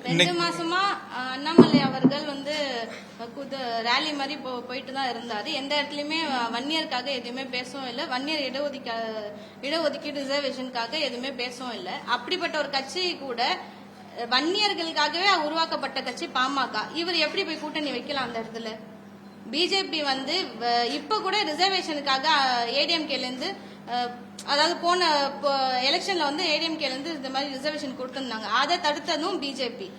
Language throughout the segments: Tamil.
2 மாசமா அண்ணாமலை அவர்கள் வந்து ரேலி மாதிரி போயிட்டு தான் இருந்தாரு. எந்த இடத்துலயுமே வன்னியருக்காக எதுவுமே பேசவும் இல்லை, வன்னியர் இடஒதுக்கீடு ரிசர்வேஷனுக்காக எதுவுமே பேசவும் இல்லை. அப்படிப்பட்ட ஒரு கட்சி கூட வன்னியர்களுக்காகவே உருவாக்கப்பட்ட கட்சி பாமக. இவர் எப்படி போய் கூட்டணி வைக்கலாம் அந்த இடத்துல? பிஜேபி வந்து இப்ப கூட ரிசர்வேஷனுக்காக ஏடிஎம்கேல இருந்து, அதாவது போன எலெக்ஷன்ல வந்து ஏடிஎம்கேல இருந்து இந்த மாதிரி ரிசர்வேஷன் கொடுத்திருந்தாங்க. அதை தடுத்ததும் பிஜேபி.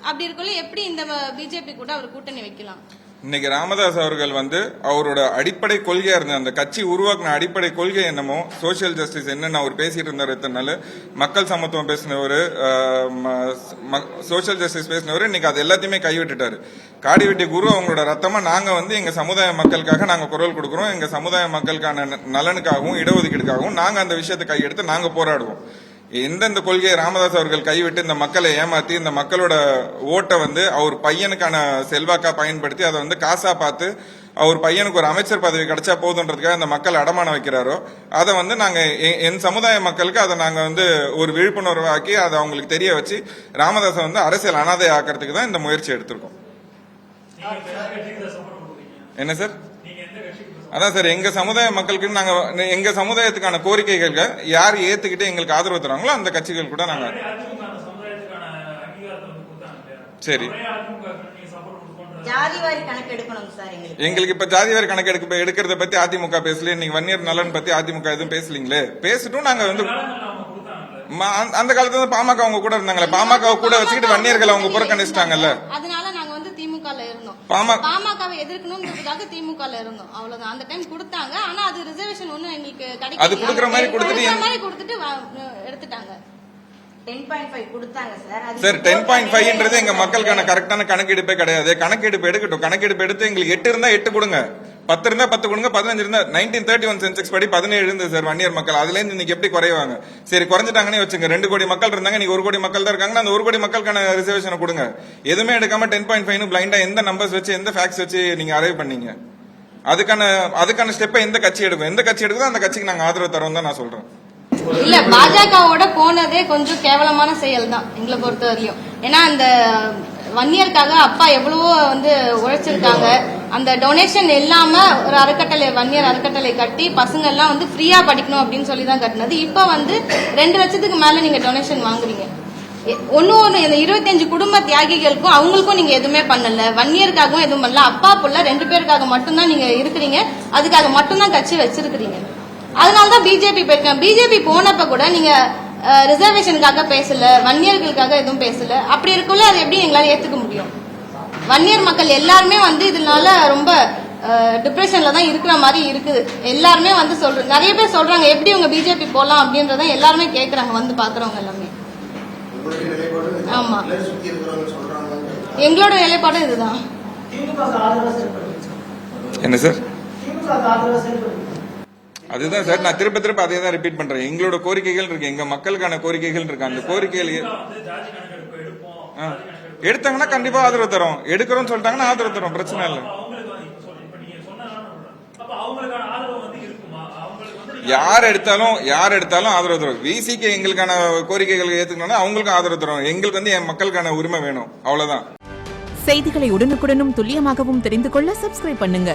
அப்படி இருக்குள்ள எப்படி இந்த பிஜேபி கூட அவர் கூட்டணி வைக்கலாம்? இன்னைக்கு ராமதாஸ் அவர்கள் வந்து அவரோட அடிப்படை கொள்கையா இருந்த அந்த கட்சி உருவாக்குன அடிப்படை கொள்கை என்னமோ சோசியல் ஜஸ்டிஸ் என்னன்னு அவர் பேசிட்டு இருந்தார். இத்தனை மக்கள் சமத்துவம் பேசினவர், சோசியல் ஜஸ்டிஸ் பேசினவர், இன்னைக்கு அது எல்லாத்தையுமே கைவிட்டுட்டாரு. காடிவெட்டி குரு அவங்களோட ரத்தமா நாங்க வந்து எங்க சமுதாய மக்களுக்காக நாங்க குரல் கொடுக்கிறோம். எங்க சமுதாய மக்களுக்கான நலனுக்காகவும் இடஒதுக்கீடுக்காகவும் நாங்க அந்த விஷயத்தை கையெடுத்து நாங்க போராடுவோம். எந்தெந்த கொள்கையை ராமதாஸ் அவர்கள் கைவிட்டு இந்த மக்களை ஏமாத்தி இந்த மக்களோட ஓட்டை வந்து அவர் பையனுக்கான செல்வாக்கா பயன்படுத்தி அதை வந்து காசா பார்த்து அவர் பையனுக்கு ஒரு அமைச்சர் பதவி கிடைச்சா போதுன்றதுக்காக அந்த மக்கள் அடமான வைக்கிறாரோ அதை வந்து நாங்க என் சமுதாய மக்களுக்கு அதை நாங்க வந்து ஒரு விழிப்புணர்வு ஆக்கி அதை அவங்களுக்கு தெரிய வச்சு ராமதாஸை வந்து அரசியல் அனாதை ஆக்கிறதுக்கு தான் இந்த முயற்சி எடுத்திருக்கோம். என்ன சார்? அதான் சார், எங்க சமுதாய மக்களுக்கு நாங்க எங்க சமுதாயத்துக்கான கோரிக்கைகளுக்கு யார் ஏத்துக்கிட்டு எங்களுக்கு ஆதரவு தராங்களோ அந்த கட்சிகள் கூட நாங்க சரி. ஜாதிவாரி கணக்கு எடுக்கணும் சார். எங்களுக்கு இப்ப ஜாதிவாரி கணக்கு எடுக்கிறத பத்தி அதிமுக பேசல, இன்னைக்கு வன்னியர் நலன் பத்தி அதிமுக எதுவும் பேசலீங்களே. பேசிட்டும் நாங்க வந்து அந்த காலத்துல பாமக அவங்க கூட இருந்தாங்களே, பாமக கூட வச்சுக்கிட்டு வன்னியர்கள் அவங்க புறக்கணிச்சிட்டாங்கல்ல. அதனால நாங்க வந்து திமுகல இருந்தோம், பாமகவை எதிர்க்கணும்ன்றதுக்காக திமுகல இருந்தோம். அவ்வளவுதான். அந்த டைம் கொடுத்தாங்க, ஆனா அது ரிசர்வேஷன் ஒண்ணு எங்களுக்கு கிடைக்கல. அது கொடுக்குற மாதிரி கொடுத்துட்டு எடுத்துட்டாங்க. 10.5 கொடுத்தாங்க சார். 10.5ன்றது எங்க மக்களுக்கான கரெக்டான கணக்கெடுப்பே கிடையாது. கணக்கெடுப்பு எடுக்கட்டும். கணக்கெடுப்பு எடுத்து எங்களுக்கு 8 இருந்தா 8 கொடுங்க, 10 இருந்தா 10 கொடுங்க, 15 இருந்தா 1931 சென்செக்ஸ் படி 17 இருந்தது சார் வன்னியர் மக்கள். அதுல இருந்து இன்னைக்கு எப்படி குறைவாங்க? சரி, குறைஞ்சிட்டாங்கன்னு வச்சுங்க. 2 கோடி மக்கள் இருந்தாங்க, இன்னைக்கு 1 கோடி மக்கள் தான் இருக்காங்கன்னா அந்த 1 கோடி மக்களுக்கான ரிசர்வேஷனை கொடுங்க. எதுவுமே எடுக்காம 10.5 பிளைண்டா எந்த நம்பர்ஸ் வச்சு எந்த ஃபேக்ட்ஸ் வச்சு நீங்க அரைவ் பண்ணீங்க? அதுக்கான ஸ்டெப்பை எந்த கட்சி எடுக்கும்? எந்த கட்சி எடுக்குதோ அந்த கட்சிக்கு நாங்க ஆதரவு தரோம் தான் நான் சொல்றேன். இல்ல, பாஜகவோட போனதே கொஞ்சம் கேவலமான செயல் தான் எங்களை பொறுத்த வரையும். ஏன்னா அந்த வன்னியருக்காக அப்பா எவ்வளவோ வந்து உழைச்சிருக்காங்க. அந்த டொனேஷன் இல்லாம ஒரு அறக்கட்டளை, வன்னியர் அறக்கட்டளை கட்டி பசங்க எல்லாம் வந்து ஃப்ரீயா படிக்கணும் அப்படின்னு சொல்லி தான் கட்டினது. இப்ப வந்து 2 லட்சத்துக்கு மேல நீங்க டொனேஷன் வாங்குறீங்க. ஒன்னு 25 குடும்ப தியாகிகளுக்கும் அவங்களுக்கும் நீங்க எதுவுமே பண்ணல, வன்னியருக்காகவும் எதுவும் பண்ணல. அப்பா புள்ள 2 பேருக்காக மட்டும்தான் நீங்க இருக்கிறீங்க, அதுக்காக மட்டும்தான் கட்சி வச்சிருக்கிறீங்க. அதனாலதான் பிஜேபி போயிருக்காங்க. பிஜேபி போனப்ப கூட நீங்க ரிசர்வேஷனுக்காக பேசல, வன்னியர்களுக்காக எதுவும் பேசல. அப்படி இருக்குள்ள அது எப்படி எங்களால ஏத்துக்க முடியும்? வன்னியர் மக்கள் எல்லாருமே வந்து இதனால ரொம்ப டிப்ரெஷன்ல தான் இருக்கிற மாதிரி இருக்குது. எல்லாருமே வந்து சொல்றாங்க, நிறைய பேர் சொல்றாங்க எப்படி உங்க பிஜேபி போலாம் அப்படின்றத எல்லாருமே கேக்குறாங்க வந்து பாக்குறவங்க எல்லாமே. ஆமா, எங்களோட நிலைப்பாடு இதுதான். என்ன சார்? அதுதான் சார், நான் திரும்ப அதே தான் ரிப்பீட் பண்றேன். எங்களோட கோரிக்கைகள் இருக்கு, எங்க மக்களுக்கான கோரிக்கைகள் இருக்கு. அந்த கோரிக்கைகள் எடுத்தாங்கன்னா கண்டிப்பா ஆதரவு தரோம். எடுக்கிறோம்னு சொல்லிட்டாங்கன்னா ஆதரவு தரோம், பிரச்சனை இல்லை. யார் எடுத்தாலும் ஆதரவு தரும். விசிக்கு எங்களுக்கான கோரிக்கைகள் ஏத்துக்கணும்னா அவங்களுக்கும் ஆதரவு தரும். எங்களுக்கு வந்து என் மக்களுக்கான உரிமை வேணும், அவ்வளவுதான். செய்திகளை உடனுக்குடனும் துல்லியமாகவும் தெரிந்து கொள்ள சப்ஸ்கிரைப் பண்ணுங்க.